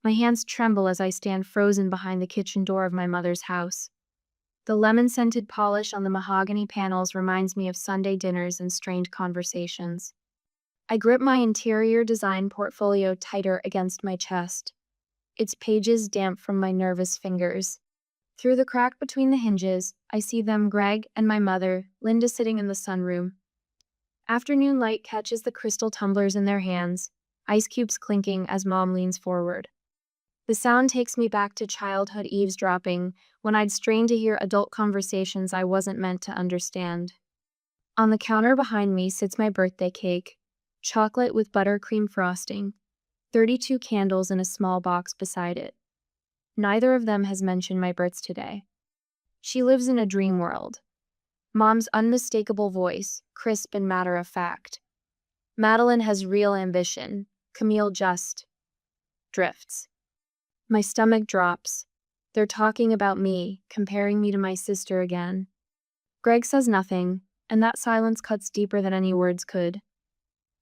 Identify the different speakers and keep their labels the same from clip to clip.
Speaker 1: My hands tremble as I stand frozen behind the kitchen door of my mother's house. The lemon-scented polish on the mahogany panels reminds me of Sunday dinners and strained conversations. I grip my interior design portfolio tighter against my chest, its pages damp from my nervous fingers. Through the crack between the hinges, I see them, Greg and my mother, Linda, sitting in the sunroom. Afternoon light catches the crystal tumblers in their hands, ice cubes clinking as Mom leans forward. The sound takes me back to childhood eavesdropping, when I'd strain to hear adult conversations I wasn't meant to understand. On the counter behind me sits my birthday cake, chocolate with buttercream frosting, 32 candles in a small box beside it. Neither of them has mentioned my births today. She lives in a dream world. Mom's unmistakable voice, crisp and matter-of-fact. Madeline has real ambition. Camille just drifts. My stomach drops. They're talking about me, comparing me to my sister again. Greg says nothing, and that silence cuts deeper than any words could.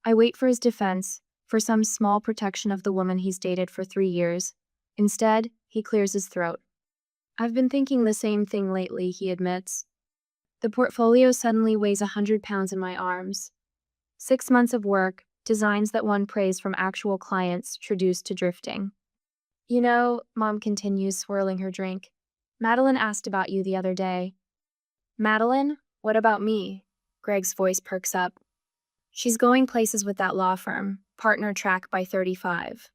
Speaker 1: I wait for his defense, for some small protection of the woman he's dated for 3 years. Instead, he clears his throat. I've been thinking the same thing lately, he admits. The portfolio suddenly weighs 100 pounds in my arms. 6 months of work, designs that won praise from actual clients, traduced to drifting. You know, Mom continues, swirling her drink. Madeline asked about you the other day. Madeline? What about me? Greg's voice perks up. She's going places with that law firm, partner track by 35.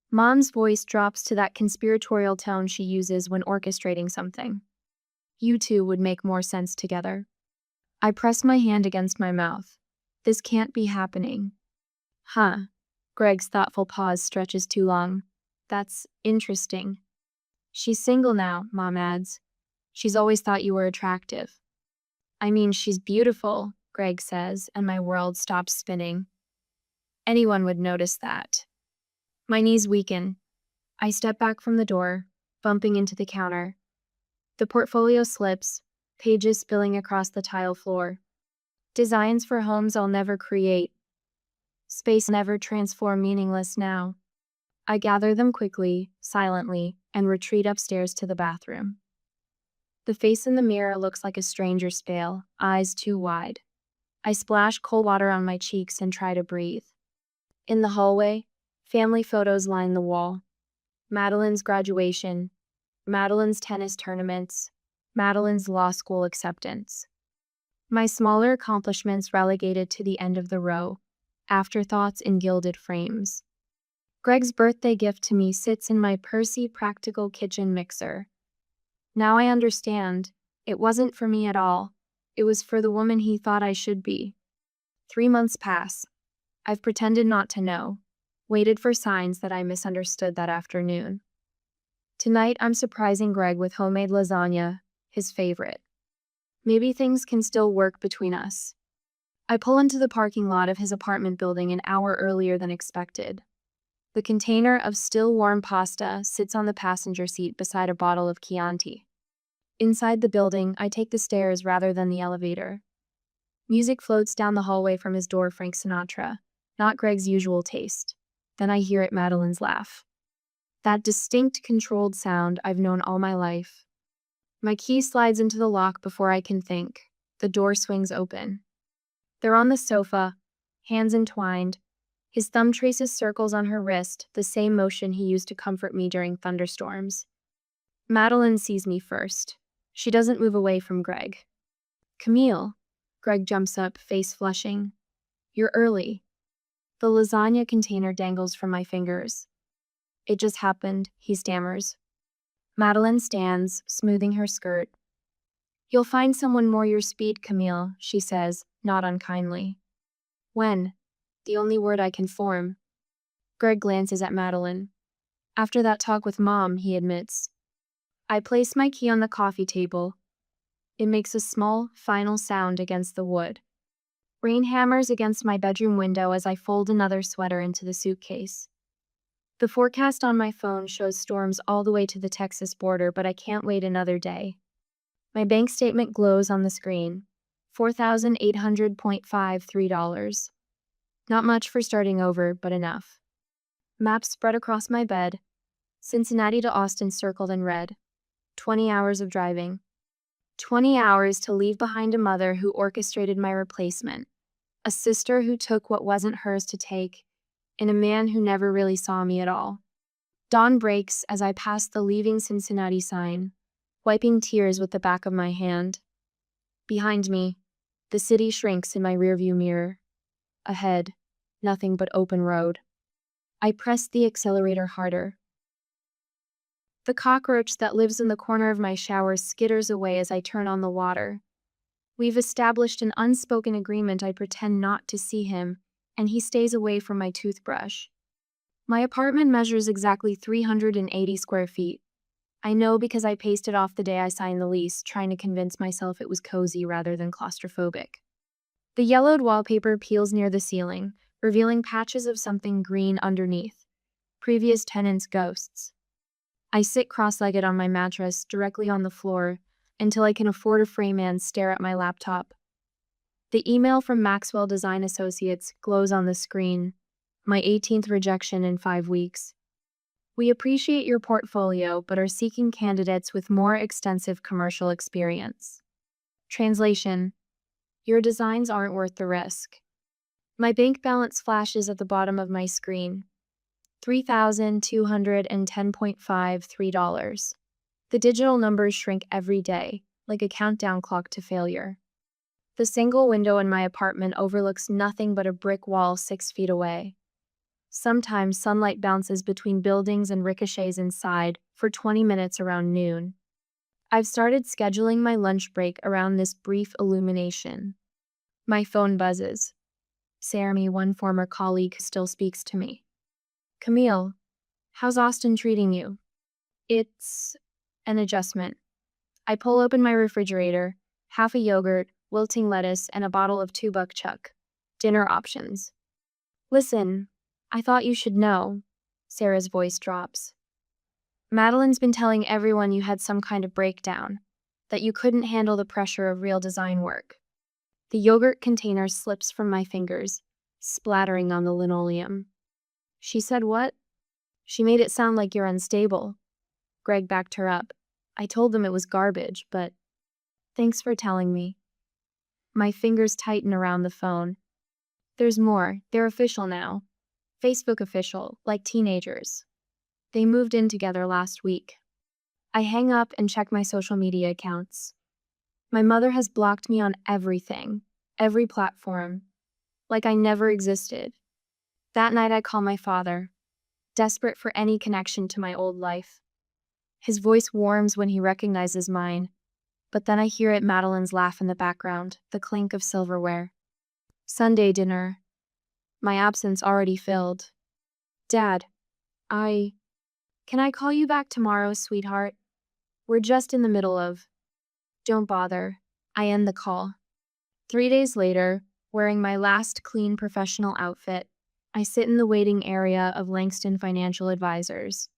Speaker 1: Mom's voice drops to that conspiratorial tone she uses when orchestrating something. You two would make more sense together. I press my hand against my mouth. This can't be happening. Huh. Greg's thoughtful pause stretches too long. That's interesting. She's single now, Mom adds. She's always thought you were attractive. I mean, she's beautiful, Greg says, and my world stops spinning. Anyone would notice that. My knees weaken. I step back from the door, bumping into the counter. The portfolio slips, pages spilling across the tile floor. Designs for homes I'll never create. Space never transform, meaningless now. I gather them quickly, silently, and retreat upstairs to the bathroom. The face in the mirror looks like a stranger's pale, eyes too wide. I splash cold water on my cheeks and try to breathe. In the hallway, family photos line the wall. Madeline's graduation, Madeline's tennis tournaments, Madeline's law school acceptance. My smaller accomplishments relegated to the end of the row, afterthoughts in gilded frames. Greg's birthday gift to me sits in my Percy practical kitchen mixer. Now I understand. It wasn't for me at all. It was for the woman he thought I should be. 3 months pass. I've pretended not to know. Waited for signs that I misunderstood that afternoon. Tonight I'm surprising Greg with homemade lasagna, his favorite. Maybe things can still work between us. I pull into the parking lot of his apartment building an hour earlier than expected. The container of still warm pasta sits on the passenger seat beside a bottle of Chianti. Inside the building, I take the stairs rather than the elevator. Music floats down the hallway from his door, Frank Sinatra, not Greg's usual taste. Then I hear it, Madeline's laugh. That distinct, controlled sound I've known all my life. My key slides into the lock before I can think. The door swings open. They're on the sofa, hands entwined. His thumb traces circles on her wrist, the same motion he used to comfort me during thunderstorms. Madeline sees me first. She doesn't move away from Greg. Camille. Greg jumps up, face flushing. You're early. The lasagna container dangles from my fingers. It just happened, he stammers. Madeline stands, smoothing her skirt. You'll find someone more your speed, Camille, she says, not unkindly. When? The only word I can form. Greg glances at Madeline. After that talk with Mom, he admits. I place my key on the coffee table. It makes a small, final sound against the wood. Rain hammers against my bedroom window as I fold another sweater into the suitcase. The forecast on my phone shows storms all the way to the Texas border, but I can't wait another day. My bank statement glows on the screen. $4,800.53. Not much for starting over, but enough. Maps spread across my bed. Cincinnati to Austin circled in red. 20 hours of driving. 20 hours to leave behind a mother who orchestrated my replacement, a sister who took what wasn't hers to take, and a man who never really saw me at all. Dawn breaks as I pass the leaving Cincinnati sign, wiping tears with the back of my hand. Behind me, the city shrinks in my rearview mirror. Ahead, nothing but open road. I press the accelerator harder. The cockroach that lives in the corner of my shower skitters away as I turn on the water. We've established an unspoken agreement I pretend not to see him, and he stays away from my toothbrush. My apartment measures exactly 380 square feet. I know because I paced it off the day I signed the lease, trying to convince myself it was cozy rather than claustrophobic. The yellowed wallpaper peels near the ceiling, revealing patches of something green underneath. Previous tenants' ghosts. I sit cross-legged on my mattress, directly on the floor, until I can afford a frame and stare at my laptop. The email from Maxwell Design Associates glows on the screen. My 18th rejection in 5 weeks. We appreciate your portfolio, but are seeking candidates with more extensive commercial experience. Translation: your designs aren't worth the risk. My bank balance flashes at the bottom of my screen. $3,210.53. The digital numbers shrink every day, like a countdown clock to failure. The single window in my apartment overlooks nothing but a brick wall 6 feet away. Sometimes sunlight bounces between buildings and ricochets inside for 20 minutes around noon. I've started scheduling my lunch break around this brief illumination. My phone buzzes. Sarami, one former colleague, still speaks to me. Camille, how's Austin treating you? It's an adjustment. I pull open my refrigerator, half a yogurt, wilting lettuce, and a bottle of 2-buck chuck. Dinner options. Listen, I thought you should know. Sarah's voice drops. Madeline's been telling everyone you had some kind of breakdown, that you couldn't handle the pressure of real design work. The yogurt container slips from my fingers, splattering on the linoleum. She said what? She made it sound like you're unstable. Greg backed her up. I told them it was garbage, but thanks for telling me. My fingers tighten around the phone. There's more. They're official now. Facebook official, like teenagers. They moved in together last week. I hang up and check my social media accounts. My mother has blocked me on everything, every platform, like I never existed. That night I call my father, desperate for any connection to my old life. His voice warms when he recognizes mine, but then I hear Madeline's laugh in the background, the clink of silverware. Sunday dinner. My absence already filled. Dad, Can I call you back tomorrow, sweetheart? We're just in the middle of... Don't bother. I end the call. 3 days later, wearing my last clean professional outfit, I sit in the waiting area of Langston Financial Advisors.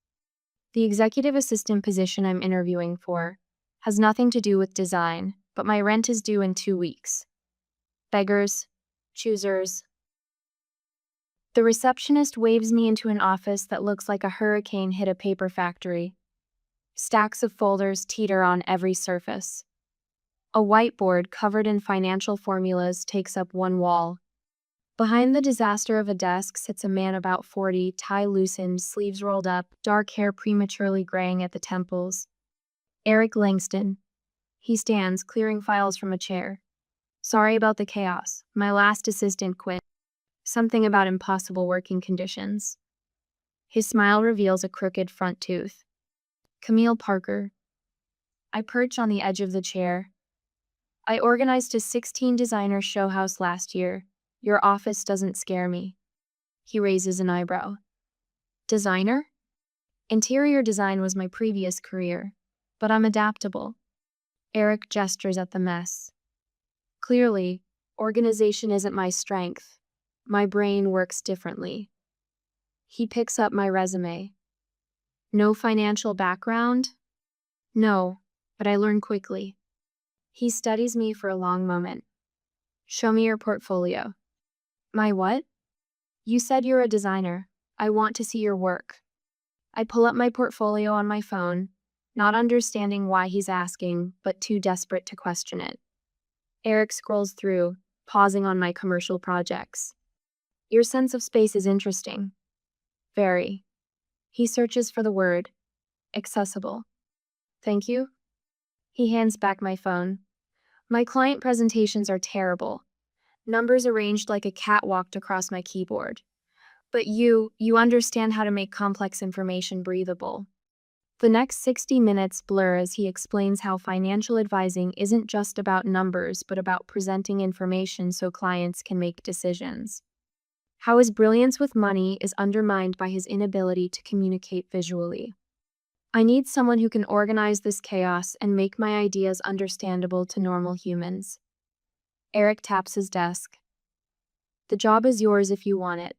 Speaker 1: The executive assistant position I'm interviewing for has nothing to do with design, but my rent is due in 2 weeks. Beggars, choosers. The receptionist waves me into an office that looks like a hurricane hit a paper factory. Stacks of folders teeter on every surface. A whiteboard covered in financial formulas takes up one wall. Behind the disaster of a desk sits a man about 40, tie loosened, sleeves rolled up, dark hair prematurely graying at the temples. Eric Langston. He stands, clearing files from a chair. Sorry about the chaos. My last assistant quit. Something about impossible working conditions. His smile reveals a crooked front tooth. Camille Parker. I perch on the edge of the chair. I organized a 16-designer show house last year. Your office doesn't scare me. He raises an eyebrow. Designer? Interior design was my previous career, but I'm adaptable. Eric gestures at the mess. Clearly, organization isn't my strength. My brain works differently. He picks up my resume. No financial background? No, but I learn quickly. He studies me for a long moment. Show me your portfolio. My what? You said you're a designer. I want to see your work. I pull up my portfolio on my phone, not understanding why he's asking, but too desperate to question it. Eric scrolls through, pausing on my commercial projects. Your sense of space is interesting. Very. He searches for the word, accessible. Thank you. He hands back my phone. My client presentations are terrible. Numbers arranged like a cat walked across my keyboard. But you understand how to make complex information breathable. The next 60 minutes blur as he explains how financial advising isn't just about numbers, but about presenting information so clients can make decisions. How his brilliance with money is undermined by his inability to communicate visually. I need someone who can organize this chaos and make my ideas understandable to normal humans. Eric taps his desk. The job is yours if you want it.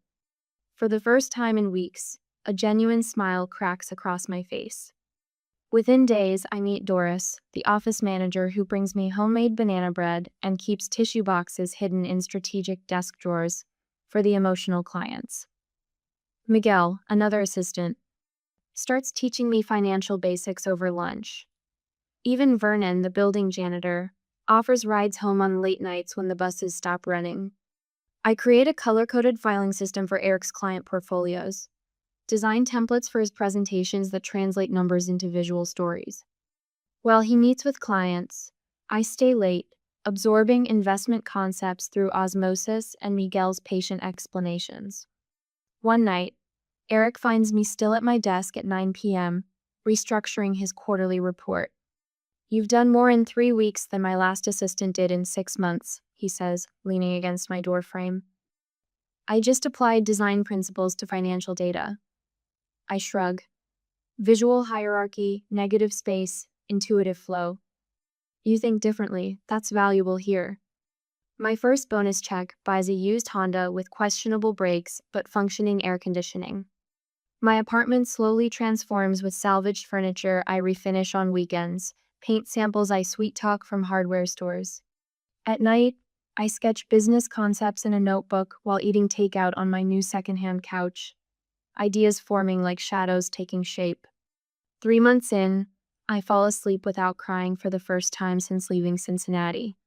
Speaker 1: For the first time in weeks, a genuine smile cracks across my face. Within days, I meet Doris, the office manager who brings me homemade banana bread and keeps tissue boxes hidden in strategic desk drawers for the emotional clients. Miguel, another assistant, starts teaching me financial basics over lunch. Even Vernon, the building janitor, offers rides home on late nights when the buses stop running. I create a color-coded filing system for Eric's client portfolios, design templates for his presentations that translate numbers into visual stories. While he meets with clients, I stay late, absorbing investment concepts through osmosis and Miguel's patient explanations. One night, Eric finds me still at my desk at 9 p.m., restructuring his quarterly report. You've done more in 3 weeks than my last assistant did in 6 months, he says, leaning against my doorframe. I just applied design principles to financial data. I shrug. Visual hierarchy, negative space, intuitive flow. You think differently, that's valuable here. My first bonus check buys a used Honda with questionable brakes but functioning air conditioning. My apartment slowly transforms with salvaged furniture I refinish on weekends, paint samples I sweet talk from hardware stores. At night, I sketch business concepts in a notebook while eating takeout on my new secondhand couch, ideas forming like shadows taking shape. 3 months in, I fall asleep without crying for the first time since leaving Cincinnati.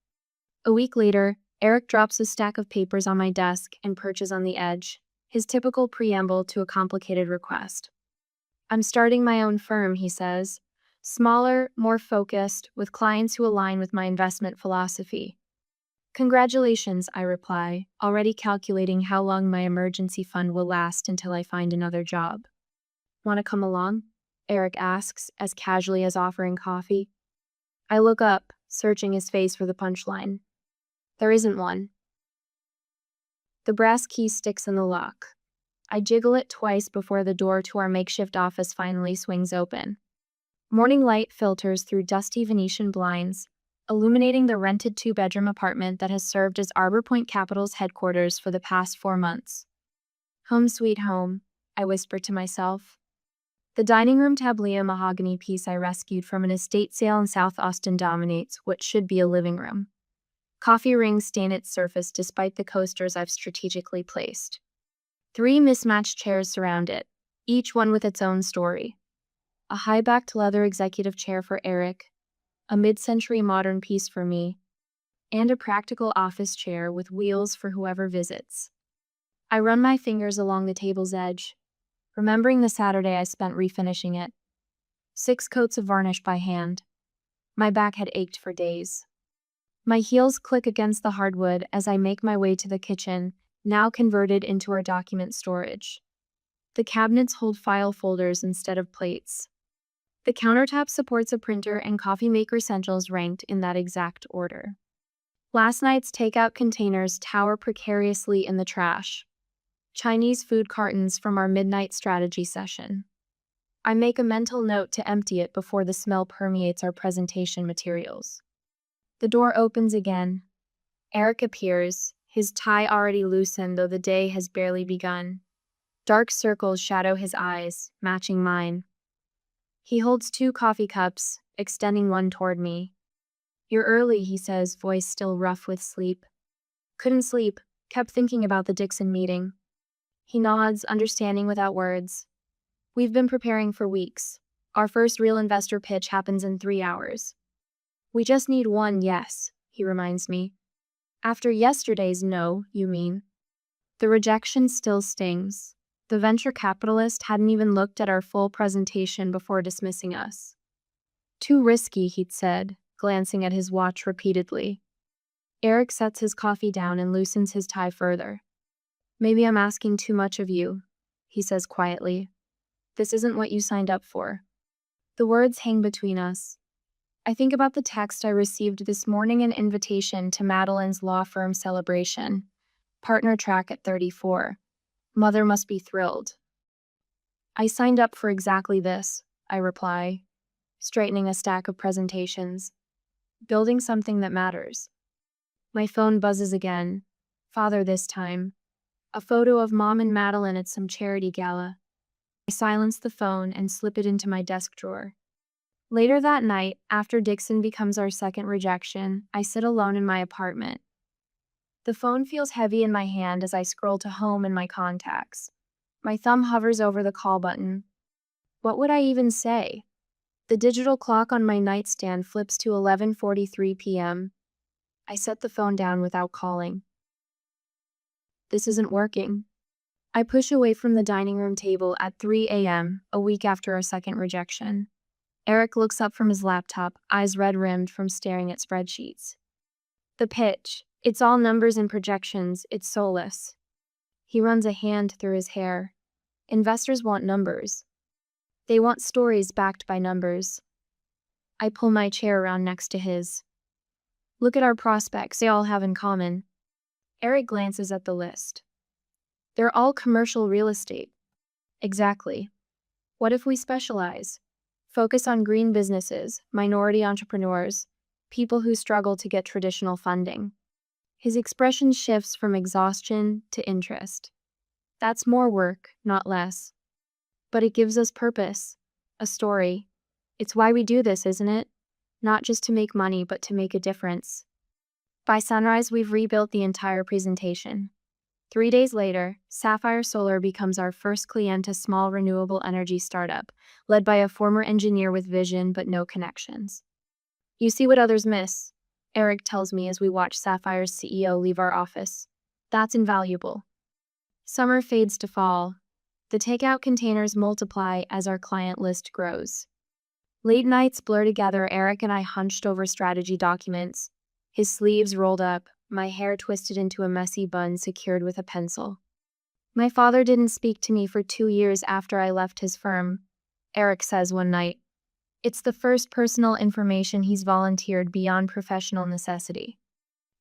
Speaker 1: A week later, Eric drops a stack of papers on my desk and perches on the edge, his typical preamble to a complicated request. I'm starting my own firm, he says. Smaller, more focused, with clients who align with my investment philosophy. Congratulations, I reply, already calculating how long my emergency fund will last until I find another job. Want to come along? Eric asks, as casually as offering coffee. I look up, searching his face for the punchline. There isn't one. The brass key sticks in the lock. I jiggle it twice before the door to our makeshift office finally swings open. Morning light filters through dusty Venetian blinds, illuminating the rented 2-bedroom apartment that has served as Arbor Point Capital's headquarters for the past 4 months. Home sweet home, I whisper to myself. The dining room tablier mahogany piece I rescued from an estate sale in South Austin dominates what should be a living room. Coffee rings stain its surface despite the coasters I've strategically placed. 3 mismatched chairs surround it, each one with its own story. A high-backed leather executive chair for Eric, a mid-century modern piece for me, and a practical office chair with wheels for whoever visits. I run my fingers along the table's edge, remembering the Saturday I spent refinishing it. 6 coats of varnish by hand. My back had ached for days. My heels click against the hardwood as I make my way to the kitchen, now converted into our document storage. The cabinets hold file folders instead of plates. The countertop supports a printer and coffee maker essentials ranked in that exact order. Last night's takeout containers tower precariously in the trash. Chinese food cartons from our midnight strategy session. I make a mental note to empty it before the smell permeates our presentation materials. The door opens again. Eric appears, his tie already loosened though the day has barely begun. Dark circles shadow his eyes, matching mine. He holds 2 coffee cups, extending one toward me. You're early, he says, voice still rough with sleep. Couldn't sleep, kept thinking about the Dixon meeting. He nods, understanding without words. We've been preparing for weeks. Our first real investor pitch happens in 3 hours. We just need one yes, he reminds me. After yesterday's no, you mean? The rejection still stings. The venture capitalist hadn't even looked at our full presentation before dismissing us. Too risky, he'd said, glancing at his watch repeatedly. Eric sets his coffee down and loosens his tie further. Maybe I'm asking too much of you, he says quietly. This isn't what you signed up for. The words hang between us. I think about the text I received this morning, an invitation to Madeline's law firm celebration. Partner track at 34. Mother must be thrilled. I signed up for exactly this, I reply, straightening a stack of presentations. Building something that matters. My phone buzzes again. Father this time. A photo of Mom and Madeline at some charity gala. I silence the phone and slip it into my desk drawer. Later that night, after Dixon becomes our second rejection, I sit alone in my apartment. The phone feels heavy in my hand as I scroll to home and my contacts. My thumb hovers over the call button. What would I even say? The digital clock on my nightstand flips to 11:43 p.m. I set the phone down without calling. This isn't working. I push away from the dining room table at 3 a.m., a week after our second rejection. Eric looks up from his laptop, eyes red-rimmed from staring at spreadsheets. The pitch. It's all numbers and projections. It's soulless. He runs a hand through his hair. Investors want numbers. They want stories backed by numbers. I pull my chair around next to his. Look at our prospects. They all have in common. Eric glances at the list. They're all commercial real estate. Exactly. What if we specialize? Focus on green businesses, minority entrepreneurs, people who struggle to get traditional funding. His expression shifts from exhaustion to interest. That's more work, not less. But it gives us purpose, a story. It's why we do this, isn't it? Not just to make money, but to make a difference. By sunrise, we've rebuilt the entire presentation. 3 days later, Sapphire Solar becomes our first client, a small renewable energy startup, led by a former engineer with vision but no connections. You see what others miss, Eric tells me as we watch Sapphire's CEO leave our office. That's invaluable. Summer fades to fall. The takeout containers multiply as our client list grows. Late nights blur together, Eric and I hunched over strategy documents, his sleeves rolled up, my hair twisted into a messy bun secured with a pencil. My father didn't speak to me for 2 years after I left his firm, Eric says one night. It's the first personal information he's volunteered beyond professional necessity.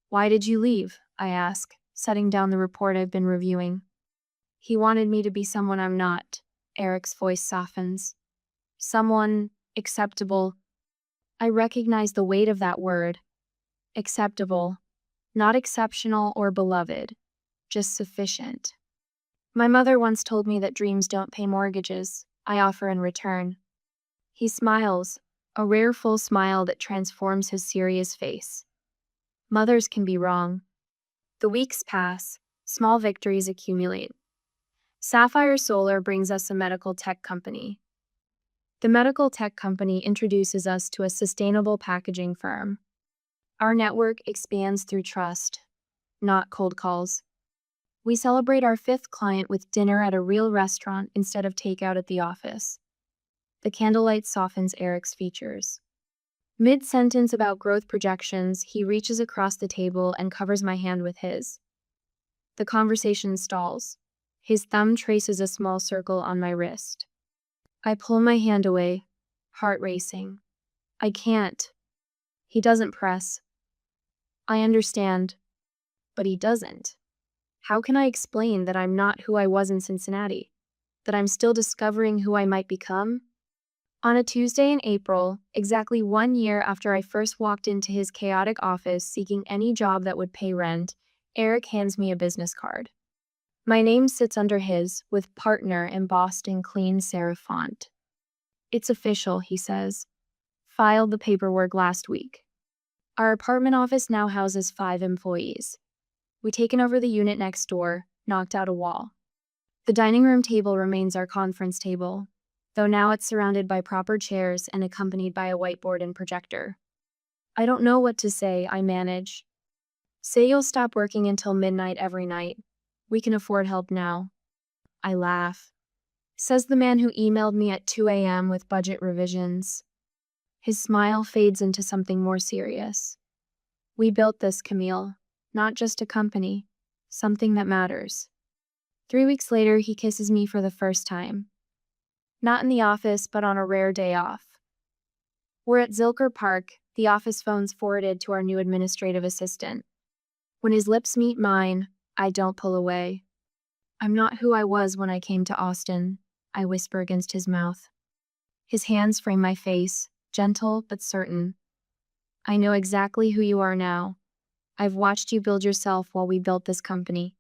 Speaker 1: Why did you leave? I ask, setting down the report I've been reviewing. He wanted me to be someone I'm not, Eric's voice softens. Someone acceptable. I recognize the weight of that word. Acceptable. Not exceptional or beloved, just sufficient. My mother once told me that dreams don't pay mortgages, I offer in return. He smiles, a rare full smile that transforms his serious face. Mothers can be wrong. The weeks pass, small victories accumulate. Sapphire Solar brings us a medical tech company. The medical tech company introduces us to a sustainable packaging firm. Our network expands through trust, not cold calls. We celebrate our 5th client with dinner at a real restaurant instead of takeout at the office. The candlelight softens Eric's features. Mid-sentence about growth projections, he reaches across the table and covers my hand with his. The conversation stalls. His thumb traces a small circle on my wrist. I pull my hand away, heart racing. I can't. He doesn't press. I understand, but he doesn't. How can I explain that I'm not who I was in Cincinnati? That I'm still discovering who I might become? On a Tuesday in April, exactly 1 year after I first walked into his chaotic office seeking any job that would pay rent, Eric hands me a business card. My name sits under his, with partner embossed in clean serif font. It's official, he says. Filed the paperwork last week. Our apartment office now houses 5 employees. We've taken over the unit next door, knocked out a wall. The dining room table remains our conference table, though now it's surrounded by proper chairs and accompanied by a whiteboard and projector. I don't know what to say, I manage. Say you'll stop working until midnight every night. We can afford help now. I laugh. Says the man who emailed me at 2 a.m. with budget revisions. His smile fades into something more serious. We built this, Camille. Not just a company. Something that matters. 3 weeks later, he kisses me for the first time. Not in the office, but on a rare day off. We're at Zilker Park, the office phone's forwarded to our new administrative assistant. When his lips meet mine, I don't pull away. I'm not who I was when I came to Austin, I whisper against his mouth. His hands frame my face, gentle but certain. I know exactly who you are now. I've watched you build yourself while we built this company.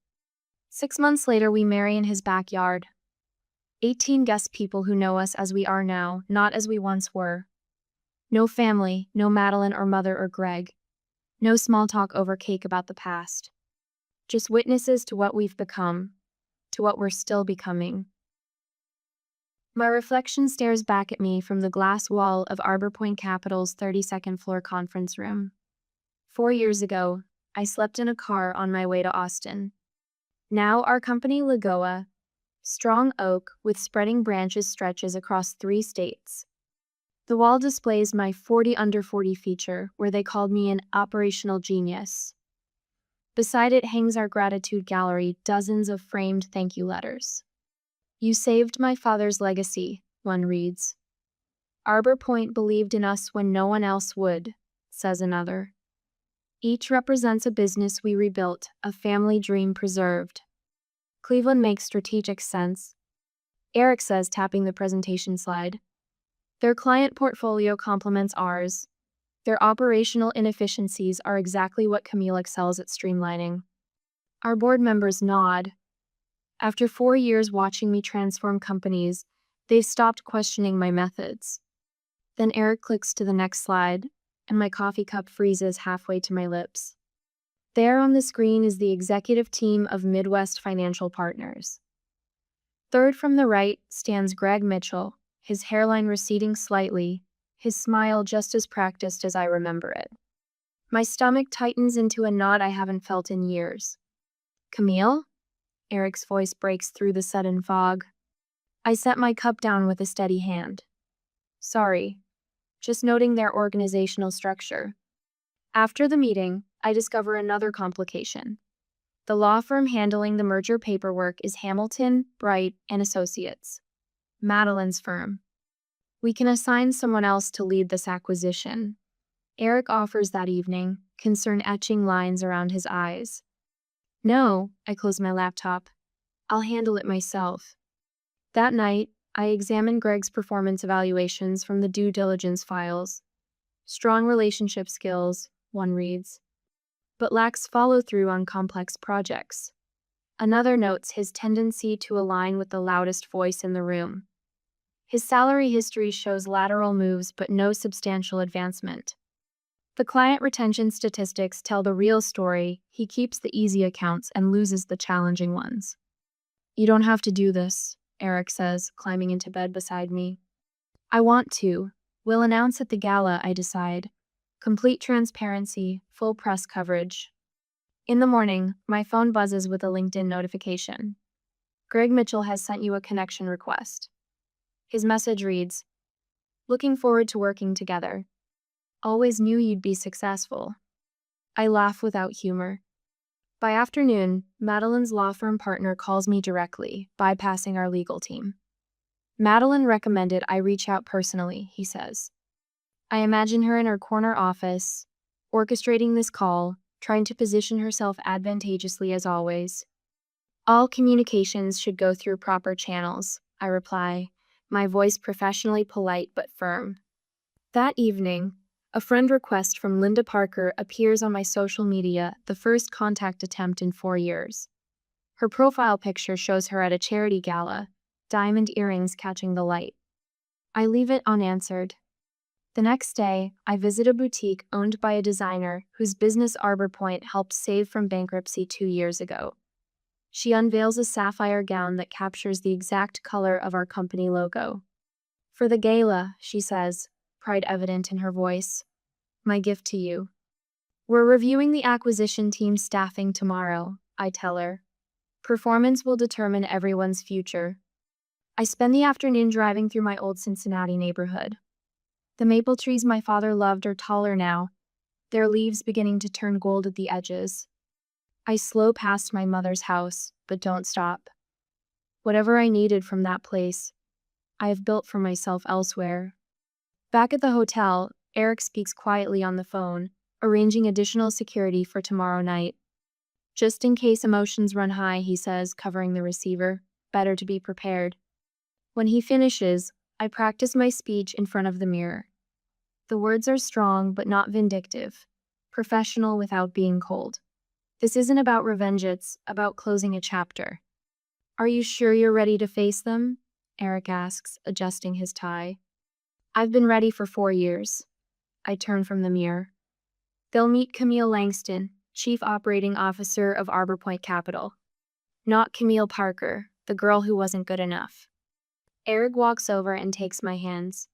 Speaker 1: 6 months later, we marry in his backyard. 18 guest people who know us as we are now, not as we once were. No family, no Madeline or mother or Greg. No small talk over cake about the past. Just witnesses to what we've become, to what we're still becoming. My reflection stares back at me from the glass wall of Arbor Point Capital's 32nd floor conference room. 4 years ago, I slept in a car on my way to Austin. Now our company Lagoa, strong oak with spreading branches, stretches across 3 states. The wall displays my 40 under 40 feature, where they called me an operational genius. Beside it hangs our gratitude gallery, dozens of framed thank you letters. You saved my father's legacy, one reads. Arbor Point believed in us when no one else would, says another. Each represents a business we rebuilt, a family dream preserved. Cleveland makes strategic sense, Eric says, tapping the presentation slide. Their client portfolio complements ours. Their operational inefficiencies are exactly what Camille excels at streamlining. Our board members nod. After 4 years watching me transform companies, they've stopped questioning my methods. Then Eric clicks to the next slide, and my coffee cup freezes halfway to my lips. There on the screen is the executive team of Midwest Financial Partners. Third from the right stands Greg Mitchell, his hairline receding slightly, his smile just as practiced as I remember it. My stomach tightens into a knot I haven't felt in years. Camille? Eric's voice breaks through the sudden fog. I set my cup down with a steady hand. Sorry, just noting their organizational structure. After the meeting, I discover another complication. The law firm handling the merger paperwork is Hamilton, Bright, and Associates, Madeline's firm. We can assign someone else to lead this acquisition. Eric offers that evening, concern etching lines around his eyes. No, I close my laptop. I'll handle it myself. That night, I examine Greg's performance evaluations from the due diligence files. Strong relationship skills, one reads, but lacks follow-through on complex projects. Another notes his tendency to align with the loudest voice in the room. His salary history shows lateral moves but no substantial advancement. The client retention statistics tell the real story. He keeps the easy accounts and loses the challenging ones. You don't have to do this, Eric says, climbing into bed beside me. I want to. We'll announce at the gala, I decide. Complete transparency, full press coverage. In the morning, my phone buzzes with a LinkedIn notification. Greg Mitchell has sent you a connection request. His message reads, looking forward to working together. Always knew you'd be successful. I laugh without humor. By afternoon, Madeline's law firm partner calls me directly, bypassing our legal team. Madeline recommended I reach out personally, he says. I imagine her in her corner office, orchestrating this call, trying to position herself advantageously as always. All communications should go through proper channels, I reply, my voice professionally polite but firm. That evening, a friend request from Linda Parker appears on my social media, the first contact attempt in 4 years. Her profile picture shows her at a charity gala, diamond earrings catching the light. I leave it unanswered. The next day, I visit a boutique owned by a designer whose business Arbor Point helped save from bankruptcy 2 years ago. She unveils a sapphire gown that captures the exact color of our company logo. For the gala, she says, pride evident in her voice. My gift to you. We're reviewing the acquisition team staffing tomorrow, I tell her. Performance will determine everyone's future. I spend the afternoon driving through my old Cincinnati neighborhood. The maple trees my father loved are taller now, their leaves beginning to turn gold at the edges. I slow past my mother's house, but don't stop. Whatever I needed from that place, I have built for myself elsewhere. Back at the hotel, Eric speaks quietly on the phone, arranging additional security for tomorrow night. Just in case emotions run high, he says, covering the receiver. Better to be prepared. When he finishes, I practice my speech in front of the mirror. The words are strong but not vindictive, professional without being cold. This isn't about revenge, it's about closing a chapter. Are you sure you're ready to face them? Eric asks, adjusting his tie. I've been ready for 4 years. I turn from the mirror. They'll meet Camille Langston, Chief Operating Officer of Arbor Point Capital. Not Camille Parker, the girl who wasn't good enough. Eric walks over and takes my hands.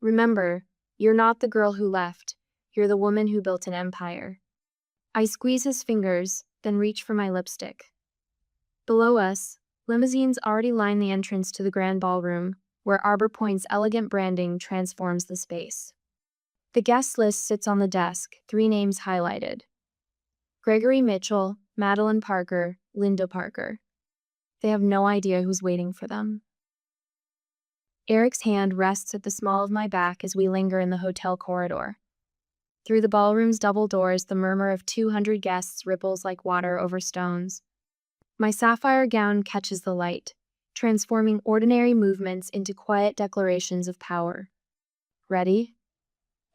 Speaker 1: Remember, you're not the girl who left. You're the woman who built an empire. I squeeze his fingers, then reach for my lipstick. Below us, limousines already line the entrance to the grand ballroom, where Arbor Point's elegant branding transforms the space. The guest list sits on the desk, 3 names highlighted. Gregory Mitchell, Madeline Parker, Linda Parker. They have no idea who's waiting for them. Eric's hand rests at the small of my back as we linger in the hotel corridor. Through the ballroom's double doors, the murmur of 200 guests ripples like water over stones. My sapphire gown catches the light, transforming ordinary movements into quiet declarations of power. Ready?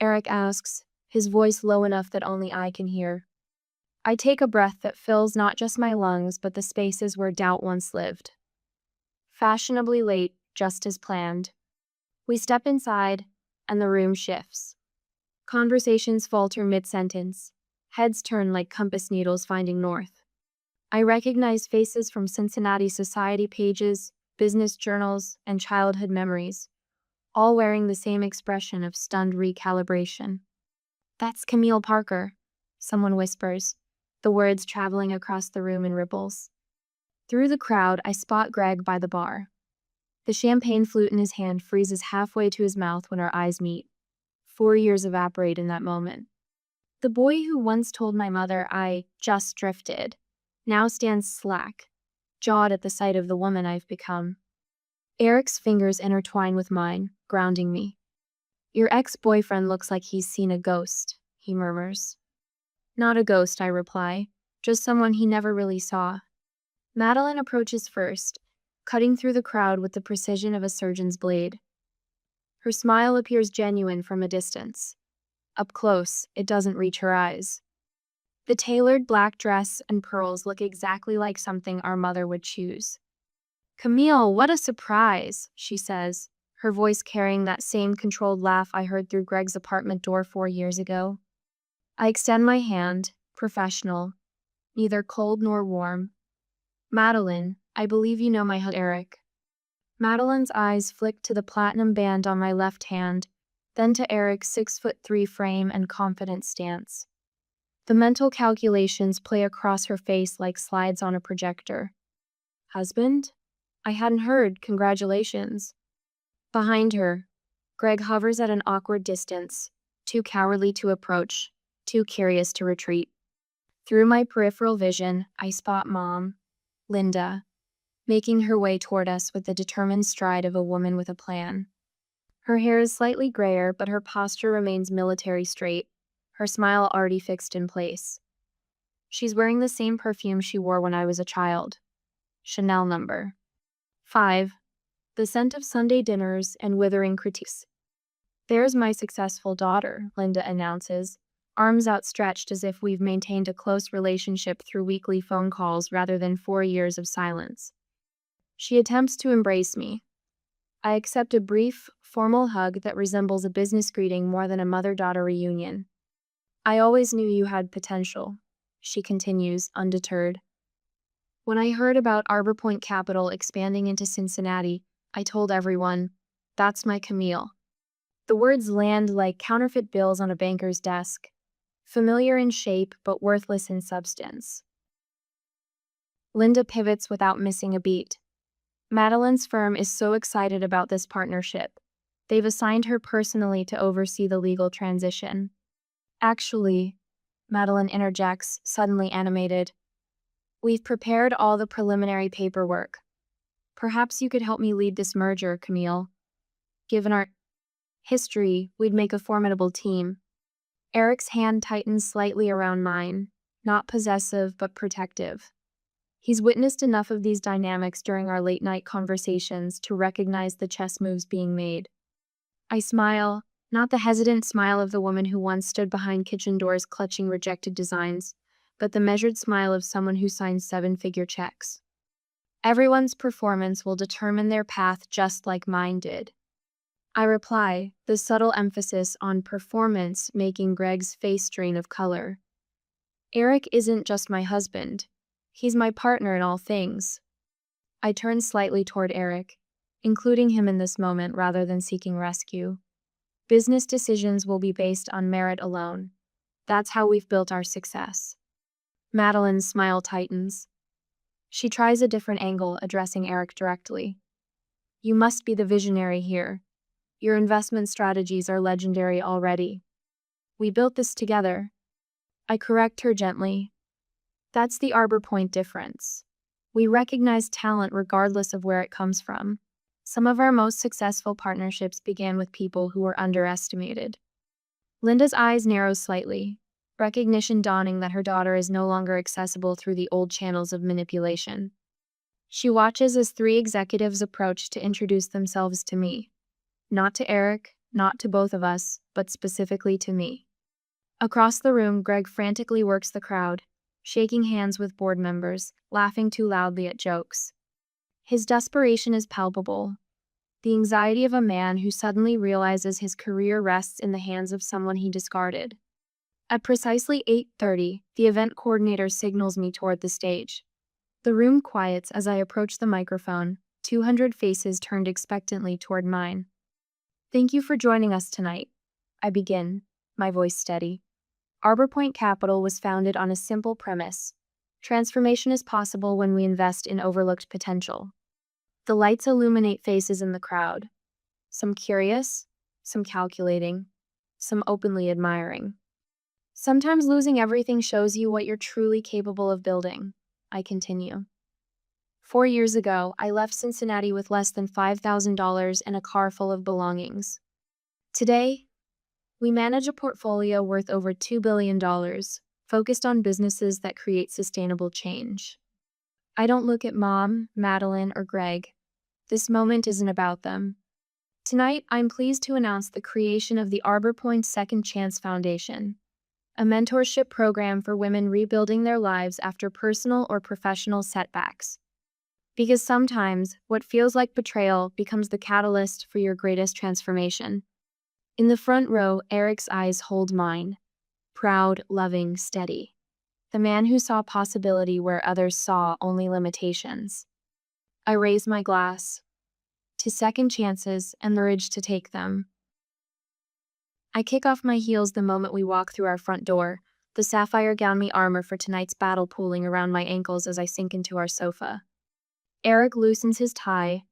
Speaker 1: Eric asks, his voice low enough that only I can hear. I take a breath that fills not just my lungs, but the spaces where doubt once lived. Fashionably late, just as planned. We step inside, and the room shifts. Conversations falter mid-sentence. Heads turn like compass needles finding north. I recognize faces from Cincinnati society pages, business journals, and childhood memories, all wearing the same expression of stunned recalibration. That's Camille Parker, someone whispers, the words traveling across the room in ripples. Through the crowd, I spot Greg by the bar. The champagne flute in his hand freezes halfway to his mouth when our eyes meet. 4 years evaporate in that moment. The boy who once told my mother I just drifted now stands slack, jawed at the sight of the woman I've become. Eric's fingers intertwine with mine, grounding me. Your ex-boyfriend looks like he's seen a ghost, he murmurs. Not a ghost, I reply, just someone he never really saw. Madeline approaches first, cutting through the crowd with the precision of a surgeon's blade. Her smile appears genuine from a distance. Up close, it doesn't reach her eyes. The tailored black dress and pearls look exactly like something our mother would choose. Camille, what a surprise, she says, her voice carrying that same controlled laugh I heard through Greg's apartment door 4 years ago. I extend my hand, professional, neither cold nor warm. Madeline, I believe you know my husband, Eric. Madeline's eyes flick to the platinum band on my left hand, then to Eric's 6'3" frame and confident stance. The mental calculations play across her face like slides on a projector. Husband? I hadn't heard, congratulations. Behind her, Greg hovers at an awkward distance, too cowardly to approach, too curious to retreat. Through my peripheral vision, I spot Mom, Linda, making her way toward us with the determined stride of a woman with a plan. Her hair is slightly grayer, but her posture remains military straight, her smile already fixed in place. She's wearing the same perfume she wore when I was a child. Chanel number 5. The scent of Sunday dinners and withering critiques. There's my successful daughter, Linda announces, arms outstretched as if we've maintained a close relationship through weekly phone calls rather than 4 years of silence. She attempts to embrace me. I accept a brief, formal hug that resembles a business greeting more than a mother-daughter reunion. I always knew you had potential, she continues, undeterred. When I heard about Arbor Point Capital expanding into Cincinnati, I told everyone, that's my Camille. The words land like counterfeit bills on a banker's desk, familiar in shape but worthless in substance. Linda pivots without missing a beat. Madeline's firm is so excited about this partnership. They've assigned her personally to oversee the legal transition. Actually, Madeline interjects, suddenly animated, we've prepared all the preliminary paperwork. Perhaps you could help me lead this merger, Camille. Given our history, we'd make a formidable team. Eric's hand tightens slightly around mine, not possessive but protective. He's witnessed enough of these dynamics during our late-night conversations to recognize the chess moves being made. I smile, not the hesitant smile of the woman who once stood behind kitchen doors clutching rejected designs, but the measured smile of someone who signs seven-figure checks. Everyone's performance will determine their path just like mine did. I reply, the subtle emphasis on performance making Greg's face drain of color. Eric isn't just my husband. He's my partner in all things. I turn slightly toward Eric, including him in this moment rather than seeking rescue. Business decisions will be based on merit alone. That's how we've built our success. Madeline's smile tightens. She tries a different angle, addressing Eric directly. You must be the visionary here. Your investment strategies are legendary already. We built this together. I correct her gently. That's the Arbor Point difference. We recognize talent regardless of where it comes from. Some of our most successful partnerships began with people who were underestimated. Linda's eyes narrow slightly, recognition dawning that her daughter is no longer accessible through the old channels of manipulation. She watches as three executives approach to introduce themselves to me. Not to Eric, not to both of us, but specifically to me. Across the room, Greg frantically works the crowd, shaking hands with board members, laughing too loudly at jokes. His desperation is palpable, the anxiety of a man who suddenly realizes his career rests in the hands of someone he discarded. At precisely 8:30, the event coordinator signals me toward the stage. The room quiets as I approach the microphone, 200 faces turned expectantly toward mine. Thank you for joining us tonight. I begin, my voice steady. Arbor Point Capital was founded on a simple premise. Transformation is possible when we invest in overlooked potential. The lights illuminate faces in the crowd. Some curious, some calculating, some openly admiring. Sometimes losing everything shows you what you're truly capable of building, I continue. 4 years ago, I left Cincinnati with less than $5,000 and a car full of belongings. Today, we manage a portfolio worth over $2 billion, focused on businesses that create sustainable change. I don't look at Mom, Madeline, or Greg. This moment isn't about them. Tonight, I'm pleased to announce the creation of the Arbor Point Second Chance Foundation, a mentorship program for women rebuilding their lives after personal or professional setbacks. Because sometimes, what feels like betrayal becomes the catalyst for your greatest transformation. In the front row, Eric's eyes hold mine. Proud, loving, steady. The man who saw possibility where others saw only limitations. I raise my glass to second chances and the urge to take them. I kick off my heels the moment we walk through our front door, the sapphire gown me armor for tonight's battle pooling around my ankles as I sink into our sofa. Eric loosens his tie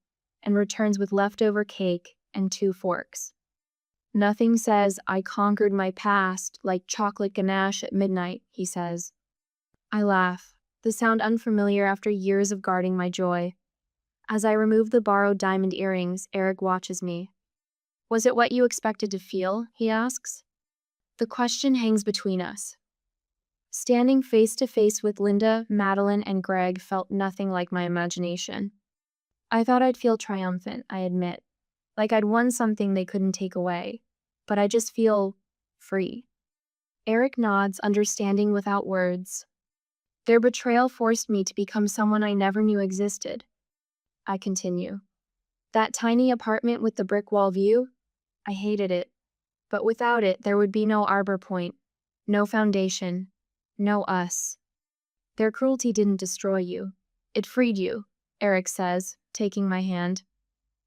Speaker 1: and returns with leftover cake and 2 forks. Nothing says, I conquered my past, like chocolate ganache at midnight, he says. I laugh, the sound unfamiliar after years of guarding my joy. As I remove the borrowed diamond earrings, Eric watches me. Was it what you expected to feel? He asks. The question hangs between us. Standing face to face with Linda, Madeline, and Greg felt nothing like my imagination. I thought I'd feel triumphant, I admit. Like I'd won something they couldn't take away. But I just feel free. Eric nods, understanding without words. Their betrayal forced me to become someone I never knew existed. I continue. That tiny apartment with the brick wall view? I hated it. But without it, there would be no Arbor Point, no foundation, no us. Their cruelty didn't destroy you. It freed you, Eric says, taking my hand.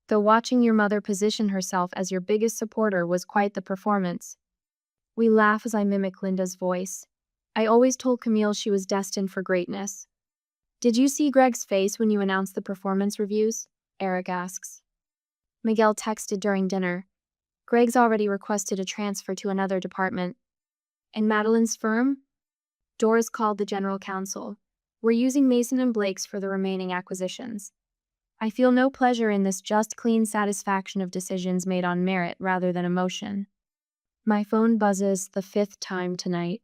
Speaker 1: Though watching your mother position herself as your biggest supporter was quite the performance. We laugh as I mimic Linda's voice. I always told Camille she was destined for greatness. Did you see Greg's face when you announced the performance reviews? Eric asks. Miguel texted during dinner. Greg's already requested a transfer to another department. And Madeline's firm? Doris called the general counsel. We're using Mason and Blake's for the remaining acquisitions. I feel no pleasure in this just clean satisfaction of decisions made on merit rather than emotion. My phone buzzes the 5th time tonight.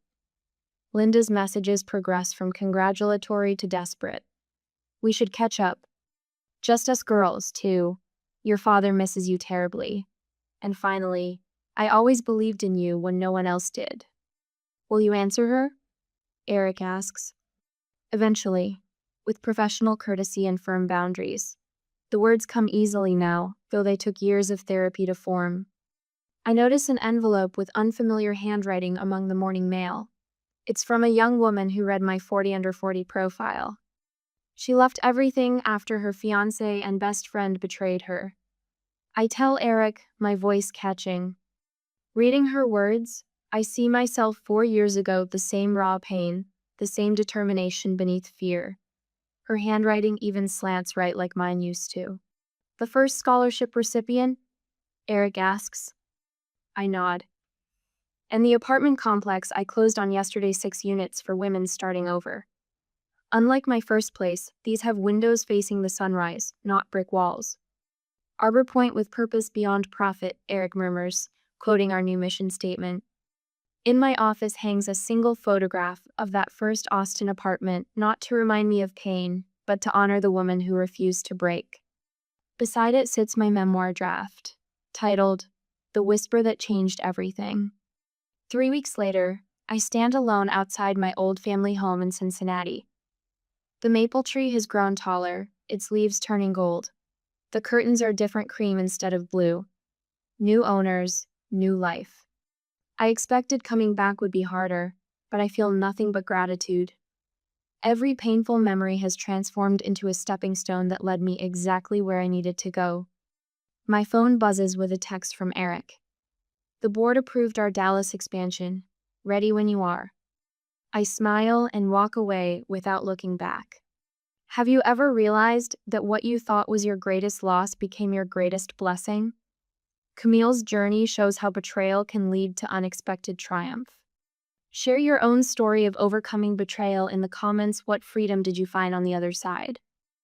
Speaker 1: Linda's messages progress from congratulatory to desperate. We should catch up. Just us girls, too. Your father misses you terribly. And finally, I always believed in you when no one else did. Will you answer her? Eric asks. Eventually, with professional courtesy and firm boundaries. The words come easily now, though they took years of therapy to form. I notice an envelope with unfamiliar handwriting among the morning mail. It's from a young woman who read my 40 under 40 profile. She left everything after her fiancé and best friend betrayed her. I tell Eric, my voice catching. Reading her words, I see myself 4 years ago, the same raw pain, the same determination beneath fear. Her handwriting even slants right like mine used to. The first scholarship recipient? Eric asks. I nod. And the apartment complex I closed on yesterday, 6 units for women starting over. Unlike my first place, these have windows facing the sunrise, not brick walls. Arbor Point with purpose beyond profit, Eric murmurs, quoting our new mission statement. In my office hangs a single photograph of that first Austin apartment, not to remind me of pain, but to honor the woman who refused to break. Beside it sits my memoir draft, titled, The Whisper That Changed Everything. 3 weeks later, I stand alone outside my old family home in Cincinnati. The maple tree has grown taller, its leaves turning gold. The curtains are different cream instead of blue. New owners, new life. I expected coming back would be harder, but I feel nothing but gratitude. Every painful memory has transformed into a stepping stone that led me exactly where I needed to go. My phone buzzes with a text from Eric. The board approved our Dallas expansion. Ready when you are. I smile and walk away without looking back. Have you ever realized that what you thought was your greatest loss became your greatest blessing? Camille's journey shows how betrayal can lead to unexpected triumph. Share your own story of overcoming betrayal in the comments. What freedom did you find on the other side?